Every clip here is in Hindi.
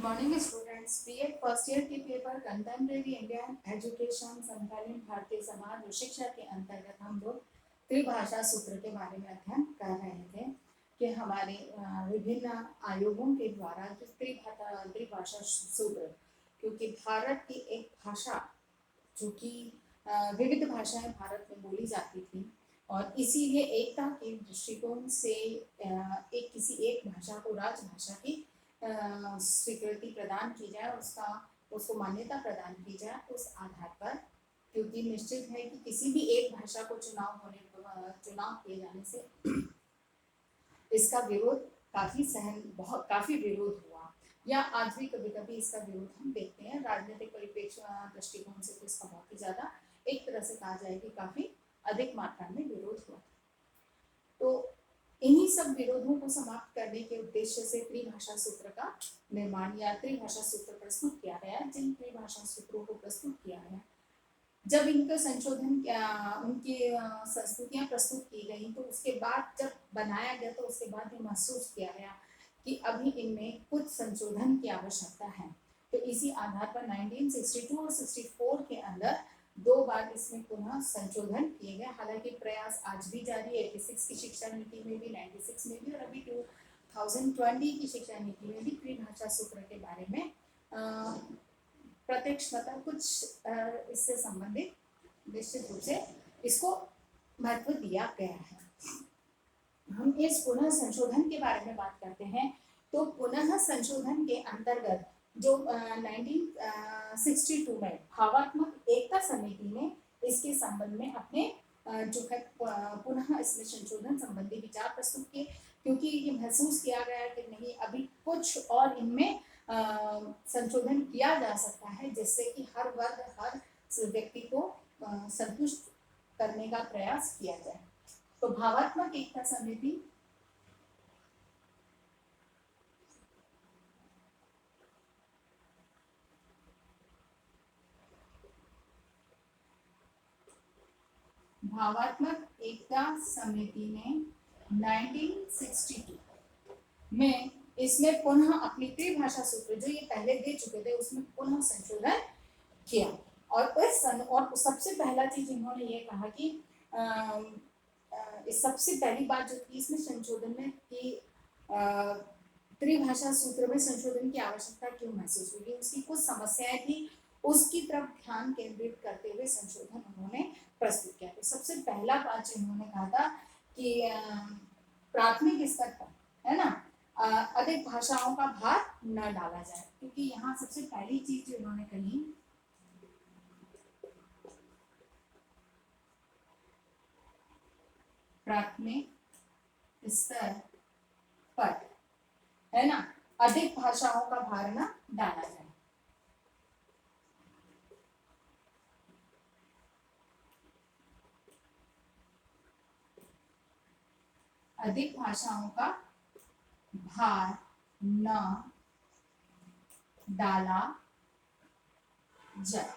Morning students. BEd first year के पेपर कंटेम्प्रेरी इंडियन एजुकेशन समकालीन भारतीय समाज और शिक्षा के अंतर्गत हम लोग त्रिभाषा सूत्र के बारे में अध्ययन कर रहे थे कि हमारे विभिन्न आयोगों के द्वारा जो त्रिभाषा सूत्र, क्योंकि भारत की एक भाषा जो कि विविध भाषाएं भारत में बोली जाती थी और इसीलिए एकता के दृष्टिकोण से एक किसी एक भाषा को राजभाषा की स्वीकृति प्रदान की जाए, उसको मान्यता प्रदान की जाए उस आधार पर, क्योंकि निश्चित है कि किसी भी एक भाषा को चुनाव किए जाने से इसका विरोध काफी विरोध हुआ, या आज भी कभी कभी इसका विरोध हम देखते हैं। राजनीतिक परिप्रेक्ष्य दृष्टिकोण से तो इसका बहुत ही ज्यादा, एक तरह से कहा जाए कि काफी अधिक मात्रा में विरोध हुआ। तो इन्हीं सब विरोधों को समाप्त करने के उद्देश्य से त्रिभाषा सूत्र का निर्माण या त्रिभाषा सूत्र प्रस्तुत किया गया। जिन त्रिभाषा सूत्रों को प्रस्तुत किया गया, जब इनका संशोधन उनकी संस्तुतियां प्रस्तुत की गई, तो उसके बाद जब बनाया गया तो उसके बाद ये महसूस किया गया कि अभी इनमें कुछ संशोधन की आवश्यकता है। तो इसी आधार पर 1962 और 64 के अंदर 2 बार इसमें पुनः संशोधन किए गए। हालांकि प्रयास आज भी जारी है, 86 की शिक्षा नीति में भी, 96 में भी और अभी 2020 की शिक्षा नीति में भी त्रिभाषा सूत्र के बारे में प्रत्यक्ष मतलब कुछ इससे संबंधित निश्चित रूप से इसको महत्व दिया गया है। हम इस पुनः संशोधन के बारे में बात करते हैं, तो पुनः संशोधन के अंतर्गत जो 1962 में भावात्मक एकता समिति ने इसके संबंध में अपने जो है पुनः इसमें संशोधन संबंधी विचार प्रस्तुत किए, क्योंकि ये महसूस किया गया कि नहीं, अभी कुछ और इनमें संशोधन किया जा सकता है, जिससे कि हर वर्ग, हर व्यक्ति को संतुष्ट करने का प्रयास किया जाए। तो भावात्मक एकता समिति ने 1962 में इसमें पुनः अपनी त्रिभाषा सूत्र जो ये पहले दे चुके थे उसमें पुनः संशोधन किया। और सबसे पहला चीज इन्होंने ये कहा कि सबसे पहली बात जो थी इसमें संशोधन में कि त्रिभाषा सूत्र में संशोधन की आवश्यकता क्यों महसूस हुई, उसकी कुछ समस्याएं थी, उसकी तरफ ध्यान केंद्रित करते हुए संशोधन उन्होंने प्रस्तुत किया। तो सबसे पहला बात जो उन्होंने कहा था कि प्राथमिक स्तर पर, है ना, अधिक भाषाओं का भार न डाला जाए, क्योंकि यहाँ सबसे पहली चीज जो इन्होंने कही, प्राथमिक स्तर पर, है ना, अधिक भाषाओं का भार न डाला जाए। अधिक भाषाओं का भार न डाला जाए,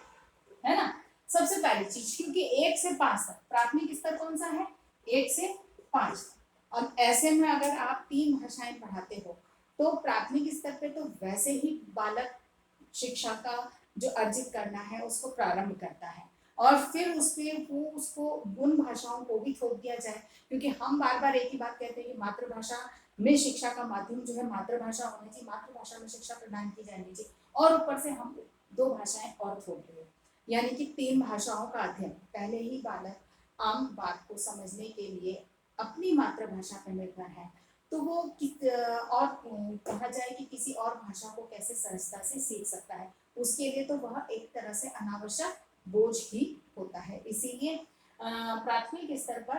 है ना, सबसे पहली चीज। क्योंकि 1 से 5 तक प्राथमिक स्तर कौन सा है, 1 से 5 तक। अब ऐसे में अगर आप 3 भाषाएं पढ़ाते हो तो प्राथमिक स्तर पे तो वैसे ही बालक शिक्षा का जो अर्जित करना है उसको प्रारंभ करता है, और फिर उसको उन भाषाओं को भी थोप दिया जाए, क्योंकि हम बार बार एक ही बात कहते हैं कि मातृभाषा में शिक्षा का माध्यम जो है मातृभाषा होनी चाहिए, मातृभाषा में शिक्षा प्रदान की जानी चाहिए, और ऊपर से हम 2 भाषाएं और थोप रहे हैं, यानी कि 3 भाषाओं का अध्ययन। पहले ही बालक आम बात को समझने के लिए अपनी मातृभाषा पर निर्भर है, तो वो और कहा जाए कि किसी और भाषा को कैसे सहजता से सीख सकता है, उसके लिए तो वह एक तरह से अनावश्यक बोझ ही होता है। इसीलिए प्राथमिक स्तर पर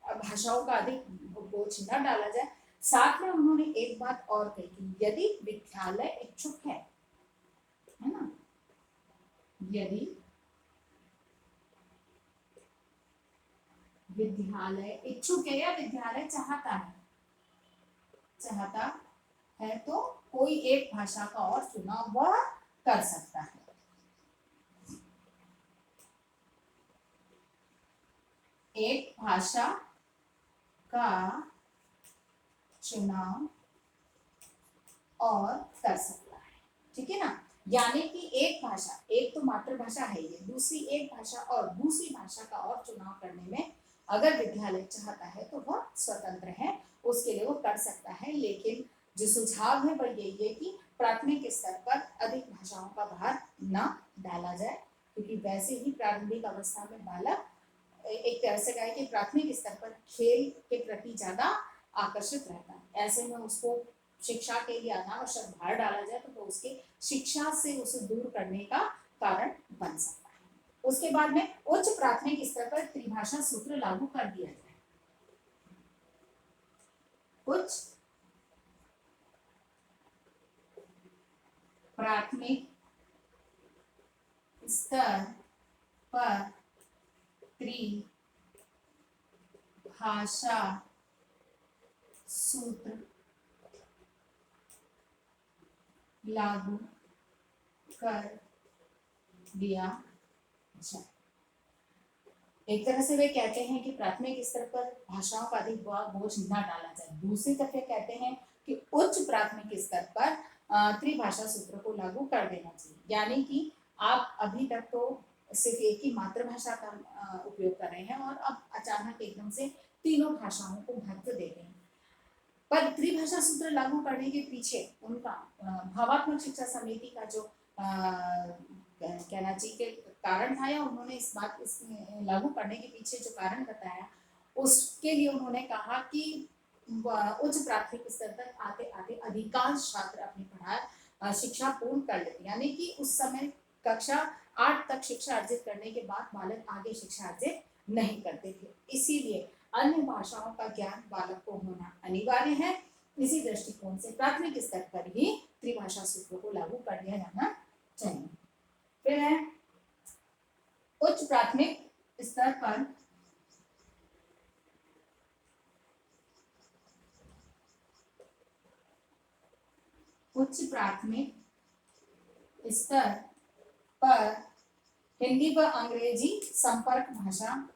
भाषाओं का अधिक बोझ न डाला जाए। साथ में उन्होंने एक बात और कही कि यदि विद्यालय इच्छुक है ना, यदि विद्यालय इच्छुक है या विद्यालय चाहता है तो कोई एक भाषा का और चुनाव वह कर सकता है। एक भाषा का चुनाव और कर सकता है। ठीक है ना, यानी कि एक भाषा, एक तो मातृभाषा है ये, दूसरी एक भाषा और दूसरी भाषा का और चुनाव करने में अगर विद्यालय चाहता है तो वह स्वतंत्र है, उसके लिए वो कर सकता है। लेकिन जो सुझाव है वह यही है कि प्राथमिक स्तर पर अधिक भाषाओं का भार न डाला जाए, क्योंकि वैसे ही प्रारंभिक अवस्था में बालक एक तरह से कहे कि प्राथमिक स्तर पर खेल के प्रति ज्यादा आकर्षित रहता है। ऐसे में उसको शिक्षा के लिए अनावश्यक भार डाला जाए तो वो उसके शिक्षा से उसे दूर करने का कारण बन सकता है। उसके बाद में उच्च प्राथमिक स्तर पर त्रिभाषा सूत्र लागू कर दिया जाए। उच्च प्राथमिक स्तर पर त्रिभाषा सूत्र लागू कर दिया जाए। एक तरह से वे कहते हैं कि प्राथमिक स्तर पर भाषाओं का अधिक बोझ न डाला जाए, दूसरी तरफ कहते हैं कि उच्च प्राथमिक स्तर पर त्रिभाषा सूत्र को लागू कर देना चाहिए। यानी कि आप अभी तक तो सिर्फ एक ही मातृभाषा का उपयोग कर रहे हैं और अब अचानक एकदम से तीनों भाषाओं को महत्व दे रहे हैं। पर त्रिभाषा सूत्र लागू करने के पीछे उनका भावात्मक शिक्षा समिति का जो कहना चाहिए कारण था, या उन्होंने इस लागू करने के पीछे जो कारण बताया, उसके लिए उन्होंने कहा कि उच्च प्राथमिक स्तर तक आते आते अधिकांश छात्र अपनी पढ़ाई शिक्षा पूर्ण कर लेते, यानी कि उस समय कक्षा 8 तक शिक्षा अर्जित करने के बाद बालक आगे शिक्षा अर्जित नहीं करते थे। इसीलिए अन्य भाषाओं का ज्ञान बालक को होना अनिवार्य है। इसी दृष्टिकोण से प्राथमिक स्तर पर ही त्रिभाषा सूत्र को लागू कर दिया जाना चाहिए। फिर है उच्च प्राथमिक स्तर पर उच्च प्राथमिक स्तर पर हिंदी व अंग्रेजी संपर्क भाषा,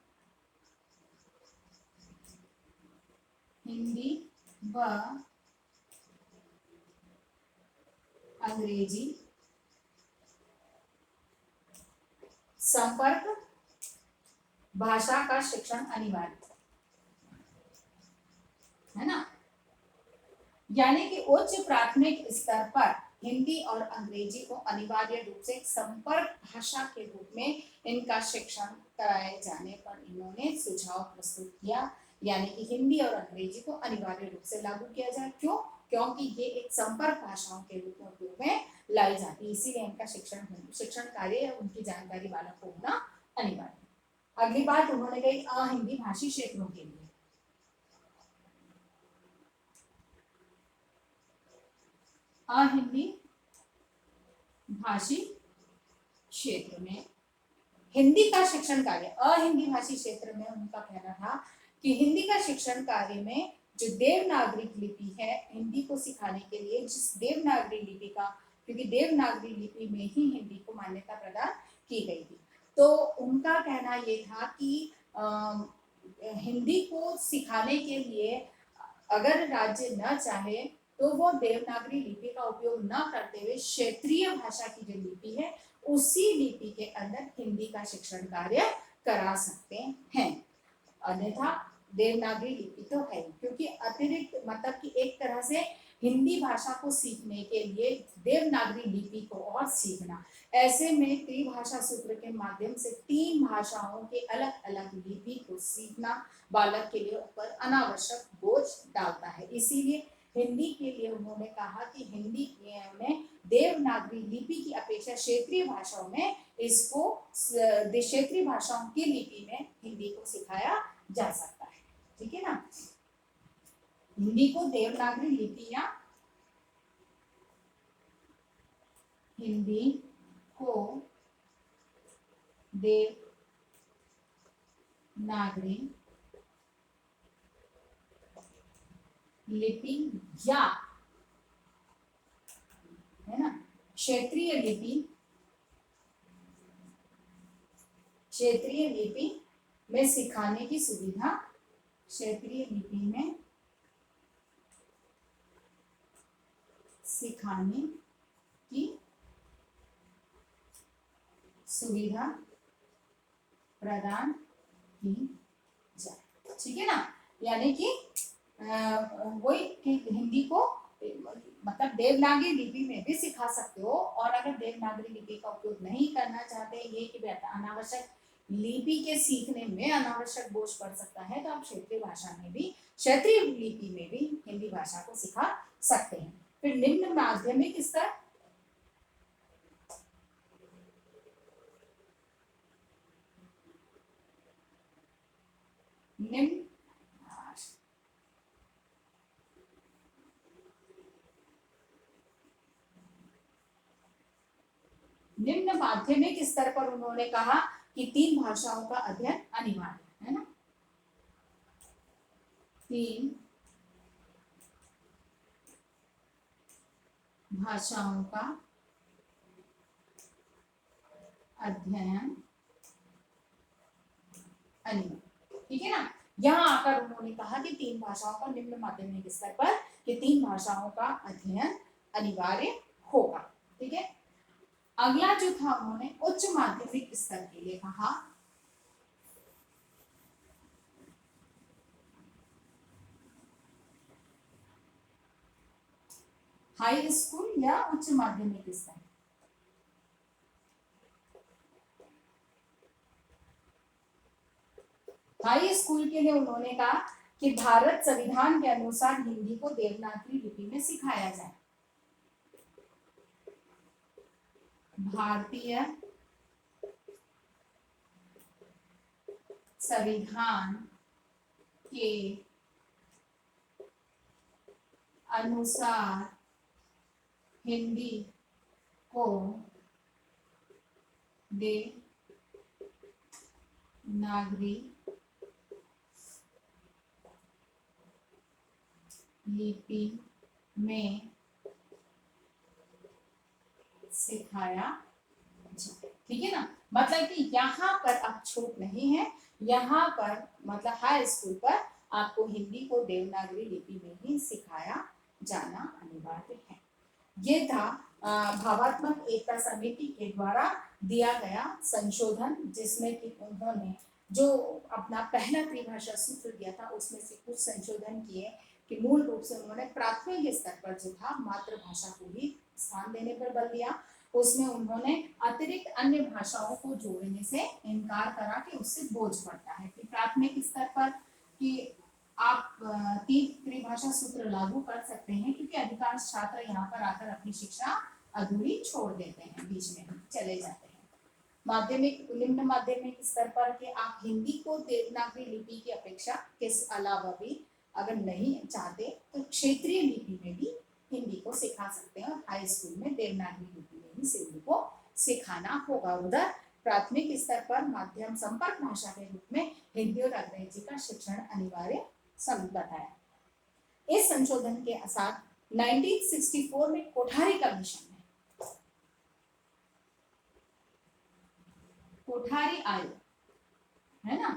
हिंदी व अंग्रेजी संपर्क भाषा का शिक्षण अनिवार्य है ना। यानी कि उच्च प्राथमिक स्तर पर हिंदी और अंग्रेजी को अनिवार्य रूप से संपर्क भाषा के रूप में इनका शिक्षण कराए जाने पर इन्होंने सुझाव प्रस्तुत किया, यानी कि हिंदी और अंग्रेजी को अनिवार्य रूप से लागू किया जाए। क्यों? क्योंकि ये एक संपर्क भाषाओं के रूप में उपयोग में लाई जाती है, इसीलिए इनका शिक्षण कार्य उनकी जानकारी बालक को होना अनिवार्य। अगली बात उन्होंने कही अहिंदी भाषी क्षेत्रों के लिए। अहिंदी भाषी क्षेत्र में हिंदी का शिक्षण कार्य, अहिंदी भाषी क्षेत्र में उनका कहना था कि हिंदी का शिक्षण कार्य में जो देवनागरी लिपि है, हिंदी को सिखाने के लिए जिस देवनागरी लिपि का, क्योंकि देवनागरी लिपि में ही हिंदी को मान्यता प्रदान की गई थी, तो उनका कहना ये था कि हिंदी को सिखाने के लिए अगर राज्य न चाहे तो वो देवनागरी लिपि का उपयोग न करते हुए क्षेत्रीय भाषा की जो लिपि है उसी लिपि के अंदर हिंदी का शिक्षण कार्य करा सकते हैं। अन्यथा देवनागरी लिपि तो है, क्योंकि अतिरिक्त मतलब कि एक तरह से हिंदी भाषा को सीखने के लिए देवनागरी लिपि को और सीखना, ऐसे में त्रिभाषा सूत्र के माध्यम से 3 भाषाओं के अलग अलग लिपि को सीखना बालक के लिए ऊपर अनावश्यक बोझ डालता है। इसीलिए हिंदी के लिए उन्होंने कहा कि हिंदी में देवनागरी लिपि की अपेक्षा क्षेत्रीय भाषाओं में इसको क्षेत्रीय भाषाओं की लिपि में हिंदी को सिखाया जा सकता है। ठीक है ना, हिंदी को देवनागरी लिपि या हिंदी को देवनागरी लिपि या है ना क्षेत्रीय लिपि में सिखाने की सुविधा, क्षेत्रीय लिपि में सिखाने की सुविधा प्रदान की जाए। ठीक है ना, यानी कि वही कि हिंदी को मतलब देवनागरी लिपि में भी सिखा सकते हो, और अगर देवनागरी लिपि का उपयोग नहीं करना चाहते, ये कि अनावश्यक लिपि के सीखने में अनावश्यक बोझ पड़ सकता है, तो आप क्षेत्रीय भाषा में भी, क्षेत्रीय लिपि में भी हिंदी भाषा को सिखा सकते हैं। फिर निम्न माध्यमिक स्तर, निम्न निम्न माध्यमिक स्तर पर उन्होंने कहा कि 3 भाषाओं का अध्ययन अनिवार्य है ना, 3 भाषाओं का अध्ययन अनिवार्य। ठीक है ना, यहाँ आकर उन्होंने कहा कि 3 भाषाओं का निम्न माध्यमिक स्तर पर कि 3 भाषाओं का अध्ययन अनिवार्य होगा। ठीक है, अगला जो था उन्होंने उच्च माध्यमिक स्तर के लिए कहा, हाई स्कूल या उच्च माध्यमिक स्तर। हाई स्कूल के लिए उन्होंने कहा कि भारत संविधान के अनुसार हिंदी को देवनागरी लिपि में सिखाया जाए। भारतीय संविधान के अनुसार हिंदी को देवनागरी लिपि में सिखाया जाए। ठीक है ना, मतलब कि यहाँ पर अब छूट नहीं है, यहाँ पर मतलब हाई स्कूल पर आपको हिंदी को देवनागरी लिपि में ही सिखाया जाना अनिवार्य है। ये था भावात्मक एकता समिति के द्वारा दिया गया संशोधन, जिसमें कि उन्होंने जो अपना पहला त्रिभाषा सूत्र दिया था उसमें से कुछ संशोधन किए, कि मूल रूप से उन्होंने प्राथमिक स्तर पर जो था मातृभाषा को ही स्थान देने पर बल दिया। उसमें उन्होंने अतिरिक्त अन्य भाषाओं को जोड़ने से इनकार करा कि उससे बोझ पड़ता है। कि प्राथमिक स्तर पर कि आप 3 त्रिभाषा सूत्र लागू कर सकते हैं, क्योंकि अधिकांश छात्र यहाँ पर आकर अपनी शिक्षा अधूरी छोड़ देते हैं, बीच में चले जाते हैं। माध्यमिक निम्न माध्यमिक स्तर पर कि आप हिंदी को देवनागरी लिपि की अपेक्षा के अलावा भी अगर नहीं चाहते तो क्षेत्रीय लिपि में भी हिंदी को सिखा सकते हैं, और हाई स्कूल में देवनागरी लिपि में ही हिंदी को सिखाना होगा। उधर प्राथमिक स्तर पर माध्यम संपर्क भाषा के रूप में हिंदी और अंग्रेजी का शिक्षण अनिवार्य बताया। इस संशोधन के साथ 1964 में कोठारी कमीशन है, कोठारी आयोग है ना,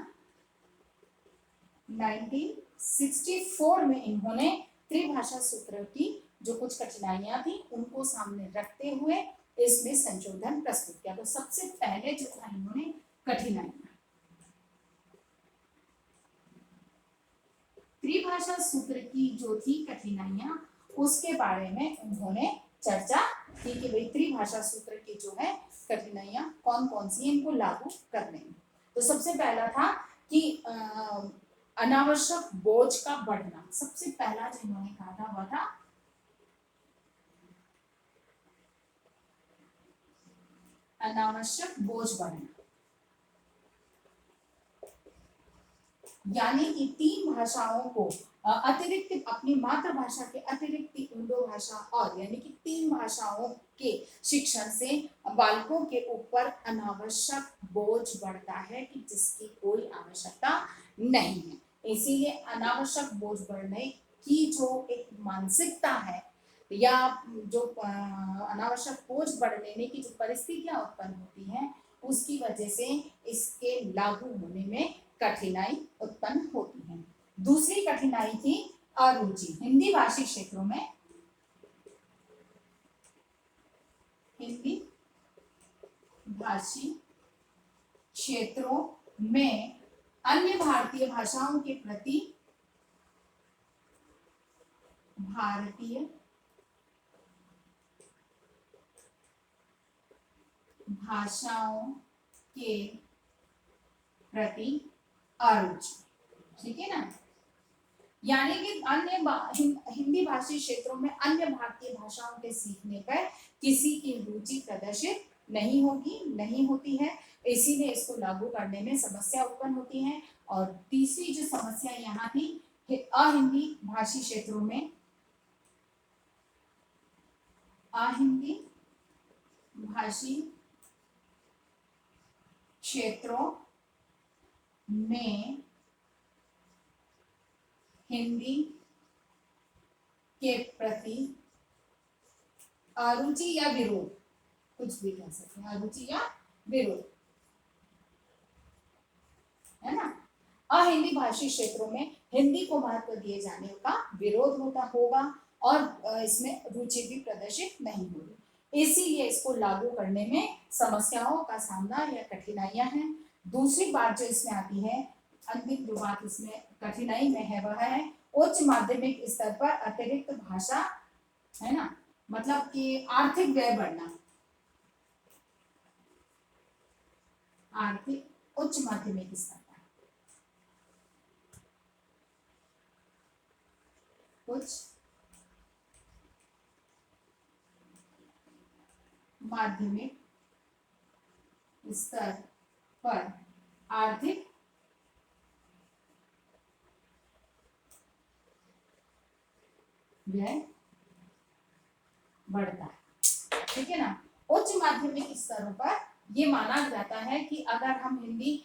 1964 में इन्होंने त्रिभाषा सूत्र की जो कुछ कठिनाइयां थी उनको सामने रखते हुए इसमें संशोधन प्रस्तुत किया। तो सबसे पहले जो था इन्होंने कठिनाइयां, त्रिभाषा सूत्र की जो थी कठिनाइयां, उसके बारे में उन्होंने चर्चा की कि भाई त्रिभाषा सूत्र की जो है कठिनाइयां कौन कौन सी इनको लागू करने में। तो सबसे पहला था कि अनावश्यक बोझ का बढ़ना। सबसे पहला जो इन्होंने कहा था वह था अनावश्यक बोझ बढ़ना, यानी कि 3 भाषाओं को अतिरिक्त अपनी मातृभाषा के अतिरिक्त इंडो भाषा और यानी कि 3 भाषाओं के शिक्षण से बालकों के ऊपर अनावश्यक बोझ बढ़ता है कि जिसकी कोई आवश्यकता नहीं है। इसीलिए अनावश्यक बोझ बढ़ने की जो एक मानसिकता है या जो अनावश्यक बोझ बढ़ लेने की जो परिस्थितियां उत्पन्न होती हैं, उसकी वजह से इसके लागू होने में कठिनाई उत्पन्न होती है। दूसरी कठिनाई थी अरुचि। हिंदी भाषी क्षेत्रों में हिंदी भाषी क्षेत्रों में अन्य भारतीय भाषाओं के प्रति भारतीय भाषाओं के प्रति अरुचि। ठीक है ना, यानी कि हिंदी भाषी क्षेत्रों में अन्य भारतीय भाषाओं के सीखने पर किसी की रुचि प्रदर्शित नहीं होती है, इसीलिए इसको लागू करने में समस्या उत्पन्न होती है। और तीसरी जो समस्या यहाँ थी, अहिंदी भाषी क्षेत्रों में अहिंदी भाषी क्षेत्रों में हिंदी के प्रति अरुचि या विरोध, कुछ भी कह सकते हैं, अरुचि या विरोध, है ना। अहिंदी भाषी क्षेत्रों में हिंदी को महत्व दिए जाने का विरोध होगा और इसमें रुचि भी प्रदर्शित नहीं होगी, इसीलिए इसको लागू करने में समस्याओं का सामना या कठिनाइयां हैं। दूसरी बात जो इसमें आती है, अंतिम जो बात इसमें कठिनाई में है, वह है उच्च माध्यमिक स्तर पर अतिरिक्त भाषा, है ना, मतलब कि आर्थिक व्यय बढ़ना, आर्थिक उच्च माध्यमिक स्तर पर उच्च माध्यमिक स्तर पर आर्थिक व्यय बढ़ता है। ठीक है ना, उच्च माध्यमिक स्तरों पर ये माना जाता है कि अगर हम हिंदी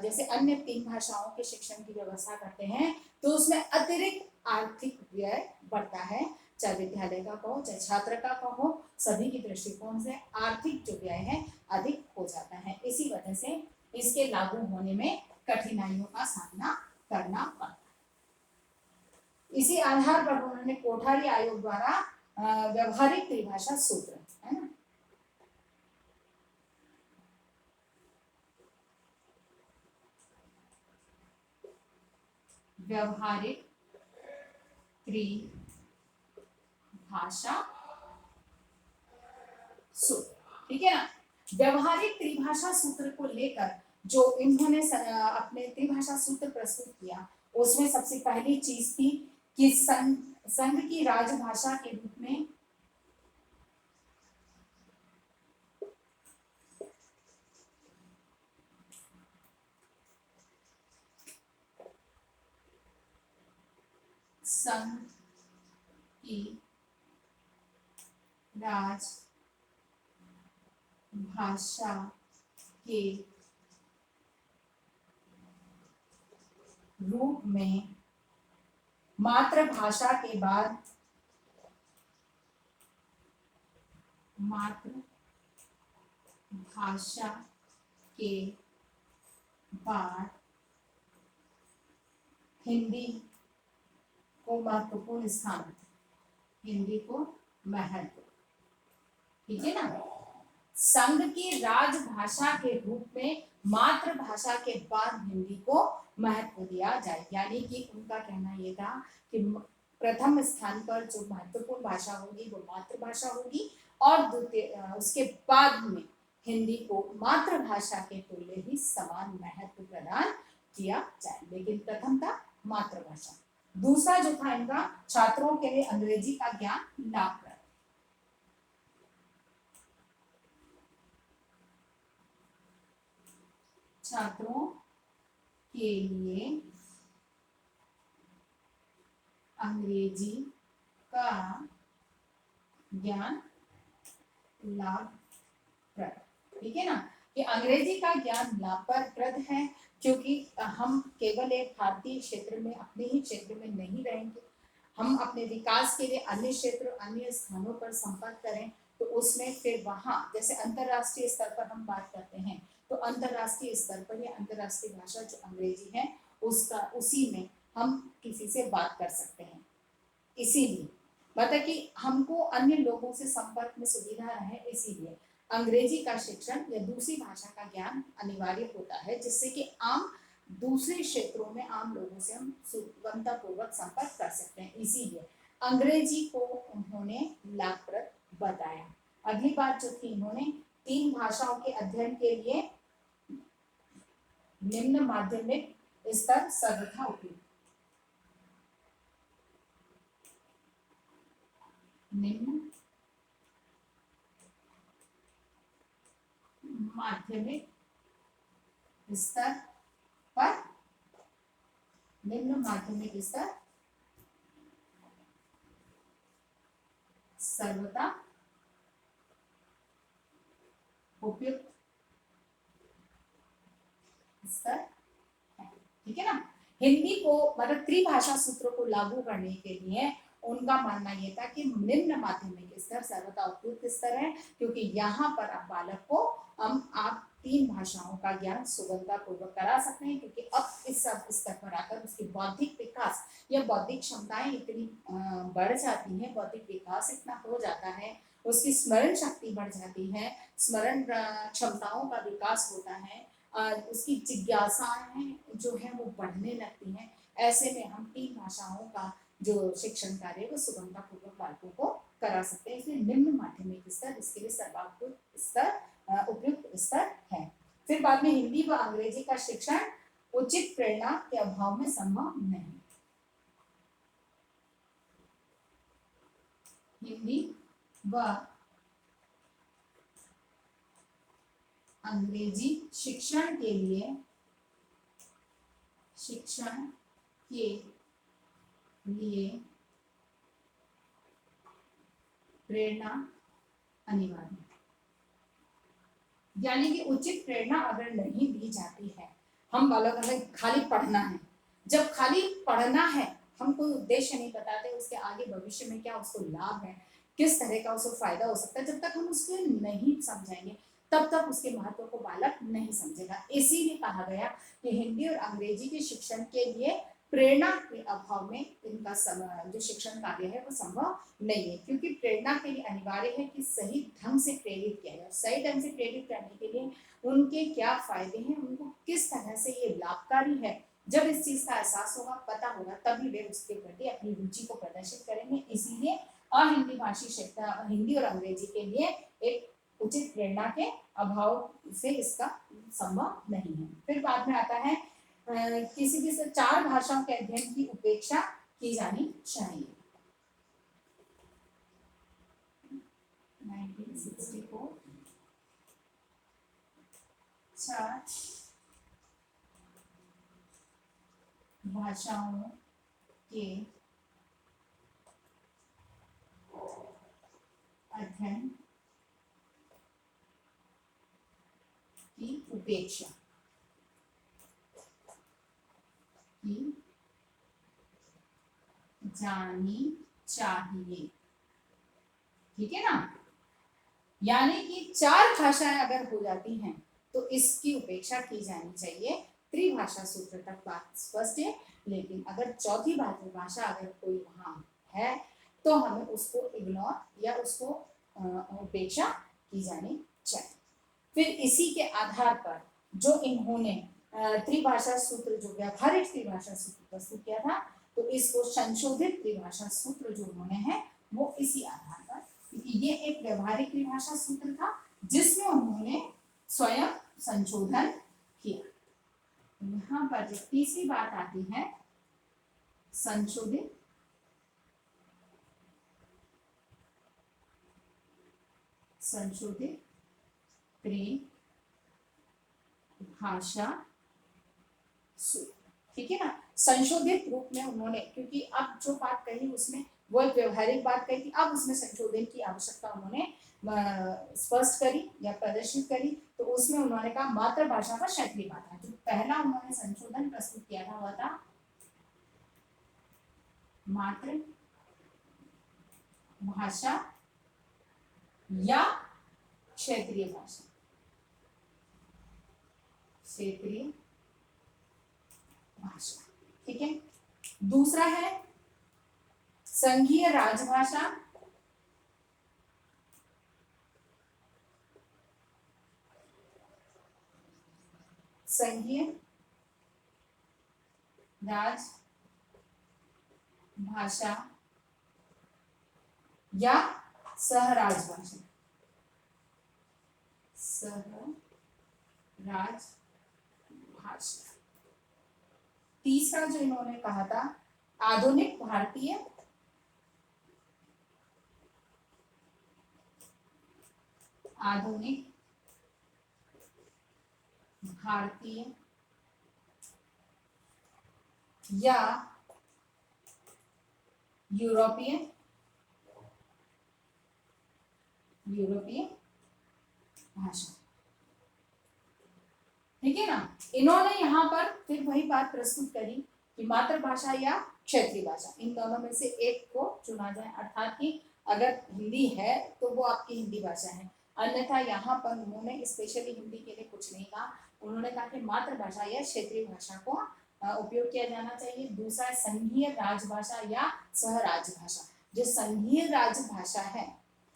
जैसे अन्य 3 भाषाओं के शिक्षण की व्यवस्था करते हैं तो उसमें अतिरिक्त आर्थिक व्यय बढ़ता है, चाहे विद्यालय का कहो चाहे छात्र का कहो, सभी की दृष्टिकोण से आर्थिक जो व्यय है अधिक हो जाता है। इसी वजह से इसके लागू होने में कठिनाइयों का सामना करना पड़ता है। इसी आधार पर उन्होंने कोठारी आयोग द्वारा व्यवहारिक त्रिभाषा सूत्र, है ना, व्यवहारिक त्रिभाषा सूत्र, ठीक है ना। व्यवहारिक त्रिभाषा सूत्र को लेकर जो इन्होंने अपने त्रिभाषा सूत्र प्रस्तुत किया, उसमें सबसे पहली चीज थी कि संघ की राजभाषा के रूप में संघ की राजभाषा के रूप में मातृभाषा के बाद हिंदी को महत्वपूर्ण स्थान, हिंदी को महत्व, ठीक है ना। संघ की राजभाषा के रूप में मातृभाषा के बाद हिंदी को महत्व दिया जाए, यानी कि उनका कहना यह था कि प्रथम स्थान पर जो महत्वपूर्ण भाषा होगी वो मातृभाषा होगी और द्वितीय उसके बाद में हिंदी को मातृभाषा के तुल्य ही समान महत्व प्रदान किया जाए, लेकिन प्रथम था मातृभाषा। दूसरा जो था इनका, छात्रों के लिए अंग्रेजी का ज्ञान लाभप्रद, छात्रों के लिए अंग्रेजी का ज्ञान लाभप्रद, ठीक है ना, कि अंग्रेजी का ज्ञान लाभप्रद है, क्योंकि हम केवल एक भारतीय क्षेत्र में, अपने ही क्षेत्र में नहीं रहेंगे, हम अपने विकास के लिए अन्य क्षेत्र, अन्य स्थानों पर संपर्क करें, तो उसमें फिर वहाँ जैसे अंतर्राष्ट्रीय स्तर पर हम बात करते हैं, तो अंतर्राष्ट्रीय स्तर पर या अंतर्राष्ट्रीय भाषा जो अंग्रेजी है उसका, उसी में हम किसी से बात कर सकते हैं। इसीलिए मतलब कि हमको अन्य लोगों से संपर्क में सुविधा रहे, इसीलिए अंग्रेजी का शिक्षण या दूसरी भाषा का ज्ञान अनिवार्य होता है, जिससे कि आम दूसरे क्षेत्रों में आम लोगों से हम सुगमतापूर्वक संपर्क कर सकते हैं। इसीलिए अंग्रेजी को उन्होंने लाभप्रद बताया। अगली बात जो थी, इन्होंने 3 भाषाओं के अध्ययन के लिए निम्न माध्यमिक स्तर सर्वथा उपयुक्त। निम्न माध्यमिक स्तर पर, निम्न माध्यमिक स्तर सर्वथा उपयुक्त स्तर है। ठीक है ना। हिंदी को मतलब त्रिभाषा सूत्र को लागू करने के लिए उनका मानना यह था कि निम्न माध्यमिक स्तर सर्वथा उपयुक्त स्तर है, क्योंकि यहाँ पर आप बालक को आप 3 भाषाओं का ज्ञान सुगमता पूर्वक करा सकते हैं, क्योंकि अब इस सब स्तर पर आकर उसकी बौद्धिक विकास या बौद्धिक क्षमताएं इतनी बढ़ जाती हैं, बौद्धिक विकास इतना हो जाता है, उसकी स्मरण शक्ति बढ़ जाती है, स्मरण क्षमताओं का विकास होता है, उसकी जिज्ञासाएं जो है वो बढ़ने लगती हैं। ऐसे में हम 3 भाषाओं का जो शिक्षण कार्य वो सुगमता पूर्वक बालकों को करा सकते हैं। इसलिए निम्न माध्यमिक स्तर इसके लिए सर्वोत्कृष्ट स्तर, उपयुक्त स्तर है। फिर बाद में हिंदी व अंग्रेजी का शिक्षण उचित प्रेरणा के अभाव में संभव नहीं। हिंदी व अंग्रेजी शिक्षण के लिए प्रेरणा अनिवार्य, यानी कि उचित प्रेरणा अगर नहीं दी जाती है, हम बालक हमें खाली पढ़ना है, जब खाली पढ़ना है हम कोई उद्देश्य नहीं बताते उसके आगे भविष्य में क्या उसको लाभ है, किस तरह का उसको फायदा हो सकता है, जब तक हम उसको नहीं समझाएंगे तब तक उसके महत्व को बालक नहीं समझेगा। इसीलिए कहा गया कि हिंदी और अंग्रेजी के शिक्षण के लिए प्रेरणा के अभाव में इनका जो शिक्षण कार्य है वो संभव नहीं है, क्योंकि प्रेरणा के लिए अनिवार्य है कि सही ढंग से प्रेरित किया जाए। सही ढंग से प्रेरित करने के लिए उनके क्या फायदे हैं, उनको किस तरह से ये लाभकारी है, जब इस चीज का एहसास होगा, पता होगा, तभी वे उसके प्रति अपनी रुचि को प्रदर्शित करेंगे। इसीलिए अहिंदी भाषी क्षेत्र हिंदी और अंग्रेजी के लिए एक उचित प्रेरणा के अभाव से इसका संभव नहीं है। फिर बाद में आता है किसी भी 4 भाषाओं के अध्ययन की उपेक्षा की जानी चाहिए। 1964 4 भाषाओं के अध्ययन की उपेक्षा की जानी चाहिए। ठीक है ना। यानी कि 4 भाषाएं अगर हो जाती हैं तो इसकी उपेक्षा की जानी चाहिए। त्रिभाषा सूत्र तक बात स्पष्ट है, लेकिन अगर चौथी भाषा अगर कोई वहां है तो हमें उसको इग्नोर या उसको उपेक्षा की जानी चाहिए। फिर इसी के आधार पर जो इन्होंने त्रिभाषा सूत्र, जो व्यावहारिक त्रिभाषा सूत्र प्रस्तुत किया था, तो इसको संशोधित त्रिभाषा सूत्र जो उन्होंने है वो इसी आधार पर, क्योंकि ये एक व्यवहारिक त्रिभाषा सूत्र था जिसमें उन्होंने स्वयं संशोधन किया। यहाँ पर जो तीसरी बात आती है संशोधित त्रिभाषा सूत्र। ठीक है ना। संशोधित रूप में उन्होंने, क्योंकि अब जो बात कही उसमें वो एक व्यवहारिक बात कही थी, अब उसमें संशोधन की आवश्यकता उन्होंने स्पष्ट करी या प्रदर्शित करी, तो उसमें उन्होंने कहा मातृभाषा का क्षेत्रीय भाषा। जो पहला उन्होंने संशोधन प्रस्तुत किया था वह था मातृभाषा या क्षेत्रीय भाषा, क्षेत्रीय भाषा। ठीक है। दूसरा है संघीय राजभाषा, संघीय राजभाषा या सहराजभाषा, सहराजभाषा। तीसरा जो इन्होंने कहा था, आधुनिक भारतीय आधुनिक भारतीय या यूरोपीय भाषा। ठीक है ना। इन्होंने यहाँ पर फिर वही बात प्रस्तुत करी कि मातृभाषा या क्षेत्रीय भाषा, इन दोनों में से एक को चुना जाए, अर्थात कि अगर हिंदी है तो वो आपकी हिंदी भाषा है, अन्यथा यहाँ पर उन्होंने स्पेशली हिंदी के लिए कुछ नहीं कहा। उन्होंने कहा कि मातृभाषा या क्षेत्रीय भाषा को उपयोग किया जाना चाहिए। दूसरा है संघीय राजभाषा या सहराजभाषा। जो संघीय राजभाषा है,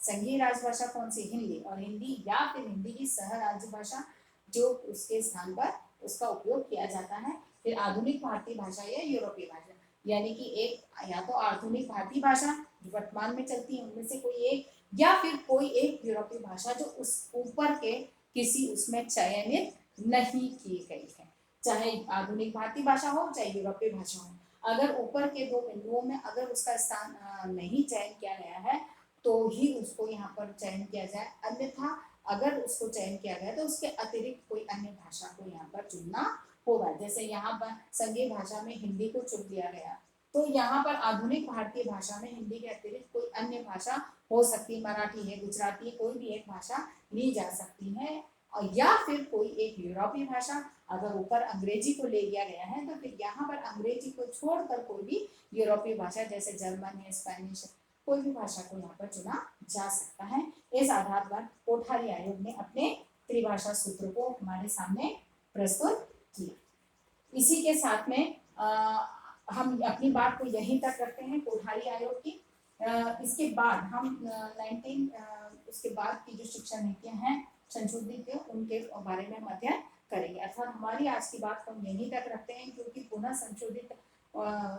संघीय राजभाषा कौन सी, हिंदी, और हिंदी या फिर हिंदी की सहराजभाषा जो उसके स्थान पर उसका उपयोग किया जाता है। फिर आधुनिक भारतीय भाषा या यूरोपीय भाषा, यानी कि एक या तो आधुनिक भारतीय भाषा जो वर्तमान में चलती है उनमें से कोई एक, या फिर कोई एक यूरोपीय भाषा जो उस ऊपर के किसी उसमें चयनित नहीं की गई है, चाहे आधुनिक भारतीय भाषा हो चाहे यूरोपीय भाषा हो। अगर ऊपर के दो बिंदुओं में अगर उसका स्थान नहीं चयन किया गया है तो ही उसको यहाँ पर चयन किया जाए, अन्यथा अगर उसको चयन किया गया तो उसके अतिरिक्त कोई अन्य भाषा को यहाँ पर चुनना होगा। जैसे यहाँ पर संघीय भाषा में हिंदी को चुन लिया गया, तो यहाँ पर आधुनिक भारतीय भाषा में हिंदी के अतिरिक्त कोई अन्य भाषा हो सकती है, मराठी है, गुजराती है, कोई भी एक भाषा ली जा सकती है, और या फिर कोई एक यूरोपीय भाषा। अगर ऊपर अंग्रेजी को ले लिया गया है तो फिर यहाँ पर अंग्रेजी को छोड़कर कोई भी यूरोपीय भाषा जैसे जर्मन है, स्पेनिश है, कोई भी भाषा को यहाँ पर चुना जा सकता है। इस आधार पर कोठारी आयोग ने अपने त्रिभाषा सूत्र को हमारे सामने प्रस्तुत किया। इसी के साथ में हम अपनी बात को यहीं तक रखते हैं कोठारी आयोग की। इसके बाद हम उसके बाद की जो शिक्षा नीतियां हैं संशोधित उनके बारे में हम अध्ययन करेंगे, अर्थात हमारी आज की बात को हम यहीं तक रखते हैं, क्योंकि पुनः संशोधित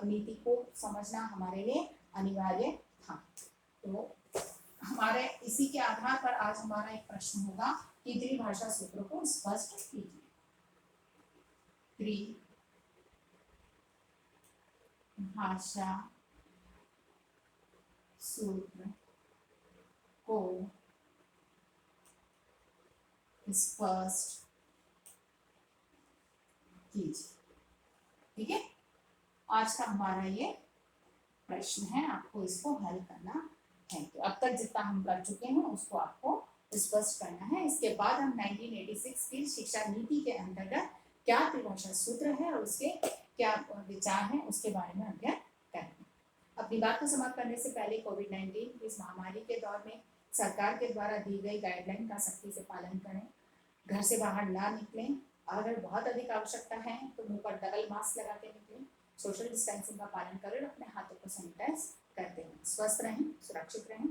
नीति को समझना हमारे लिए अनिवार्य था। तो हमारे इसी के आधार पर आज हमारा एक प्रश्न होगा कि त्रिभाषा सूत्र को स्पष्ट कीजिए। त्रिभाषा सूत्र को स्पष्ट कीजिए। ठीक है, आज का हमारा ये प्रश्न है, आपको इसको हल करना है। तो अब तक जितना हम कर चुके हैं उसको आपको स्पष्ट करना है। इसके बाद हम 1986 की शिक्षा नीति के अंतर्गत क्या त्रिभाषा सूत्र है और उसके क्या विचार हैं उसके बारे में अध्ययन करेंगे। अपनी बात को समाप्त करने से पहले कोविड-19 इस महामारी के दौर में सरकार के द्वारा दी गई गाइडलाइन का सख्ती से पालन करें, घर से बाहर ना निकलें, अगर बहुत अधिक आवश्यकता है तो मुंह पर डबल मास्क लगा के निकलें, सोशल डिस्टेंसिंग का पालन करें और अपने हाथों को सैनिटाइज करते रहें। स्वस्थ रहें, सुरक्षित रहें।